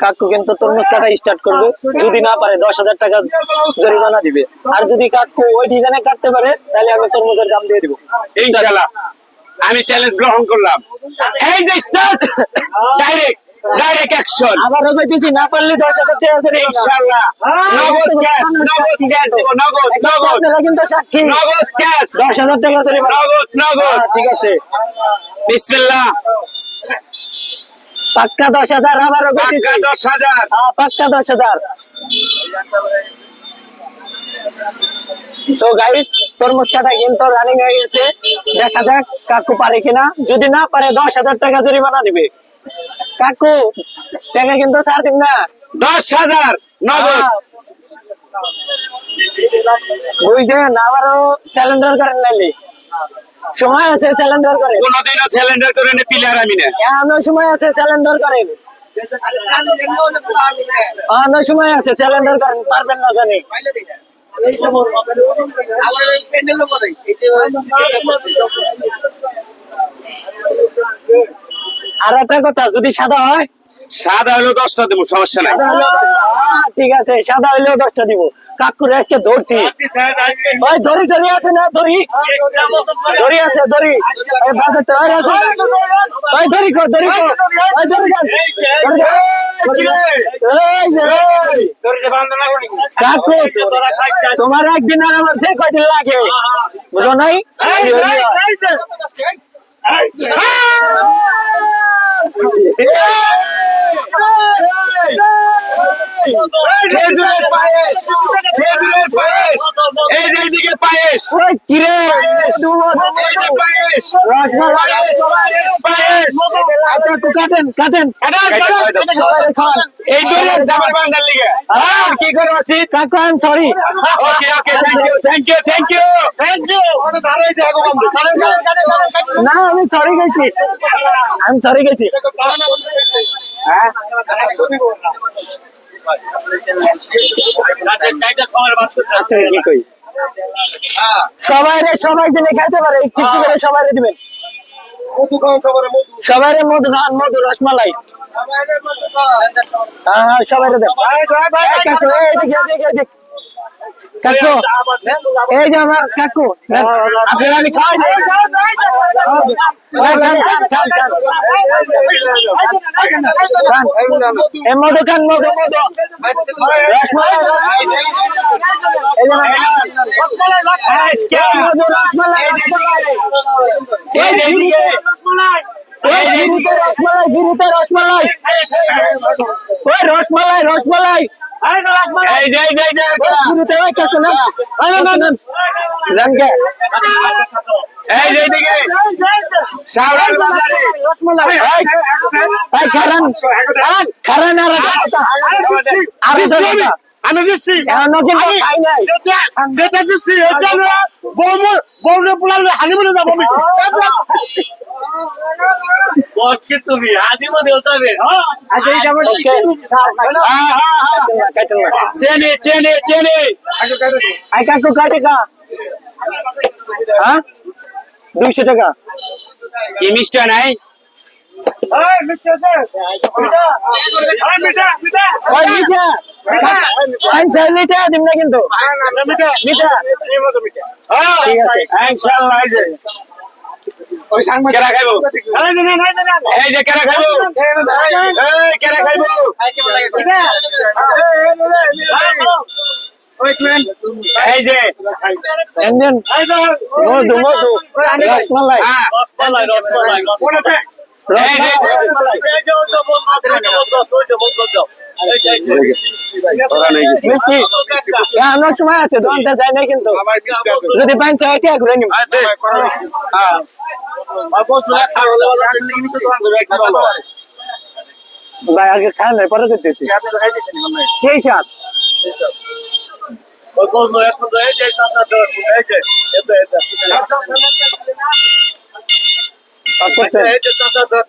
কাকু কিন্তু তরমুজ কাটা স্টার্ট করবে, যদি না পারে 10,000 টাকা জরিমানা দিবে। আর যদি কাকু ওই ডিজাইনে কাটতে পারে তাহলে আমি তরমুজের দাম দিয়ে দিব ইনশাআল্লাহ। আমি চ্যালেঞ্জ গ্রহণ করলাম। এই যে স্টার্ট, ডাইরেক্ট অ্যাকশন। আবারও কইতেছি, না পারলে 10,000 টাকা জরিমানা ইনশাআল্লাহ। নগদ ক্যাশ দেব, নগদ আপনারা কিন্তু সাক্ষী, নগদ ক্যাশ 10,000 টাকা জরিমানা। নগদ। ঠিক আছে, বিসমিল্লাহ। পাক্কা 10,000। আবারও কইতেছি, পাক্কা 10,000। পাক্কা 10,000। তো গাইস, তরমুজ কাটা কিন্তু রানিং হয়ে গেছে। দেখা যাক কাকু পারে কিনা। যদি না পারে 10,000 টাকা জরিমানা দিবে। কাকু টাকা কিন্তু ছাড় দিন না। 10,000 নগদ। বুঝছেন, আবারও স্যালেন্ডার করেন নাইলে সময় আছে, স্যালেন্ডার করেন। কোনদিনও সিলিন্ডার করে নে প্লেয়ার আমি না। এখনো সময় আছে, স্যালেন্ডার করেন। এখনো সময় আছে, স্যালেন্ডার করেন। পারবেন না জানি। আর একটা কথা, যদি সাদা হয়, সাদা হলো 10টা দেবো, সমস্যা নাই। ঠিক আছে, সাদা হইলেও 10টা দিব। কাকুর আজকে ধরছি। ওই দড়ি আছে না? দড়ি আছে, দড়ি। ওই বাজাতে ওই আছে। ওই দড়ি কো। ওই দড়ি কাট। কাকু, তোমার একদিন আর আমার যে কয়দিন লাগে, বুঝো নাই? খেজুরের পায়েস, এই যে এইদিকে পায়েস, কিরে পায়েস, কাটেন। এই দূরে জামার বান্দার লিগে কি করে আছি কাকু? I am sorry. Okay, thank you. না, আমি সরি গেছি। হ্যাঁ, কি কই? সবাই দিনে খাইতে পারে, একটু করে সবাই দিবেন। সবাই মধু খান, মধু, রসমালাই। হ্যাঁ, সবাই দেন। কাকু এদিকে। কাকু, এই যে আমার কাকু, আপনার আমি খাওয়াই দিই। মধু খান, মধু, রসমালাই, রসমালাই। আমি দিচ্ছি, যেটা দিচ্ছি এটা বউরে পোলালে হানিমুনে যাবো আমি। তুমি হানিমুনে যাবে? চেনে কাকু কাটে কা? 200 টাকা। কি মিষ্টি নাই? মিঠা দিন না কিন্তু। মিঠা ঠিক আছে, ইনশাআল্লাহ। কেরা খাইবো? এই যে কেরা খাইবো? এই কেরা খাইবো? এই যে মধু, রসমালাই। আমার সময় আছে, দোকানটা যাই না কিন্তু। যদি 5 টাকা ঘুরে নিব। ভাই আগে খান, পরে করতেছি। সেই সাত করছেন।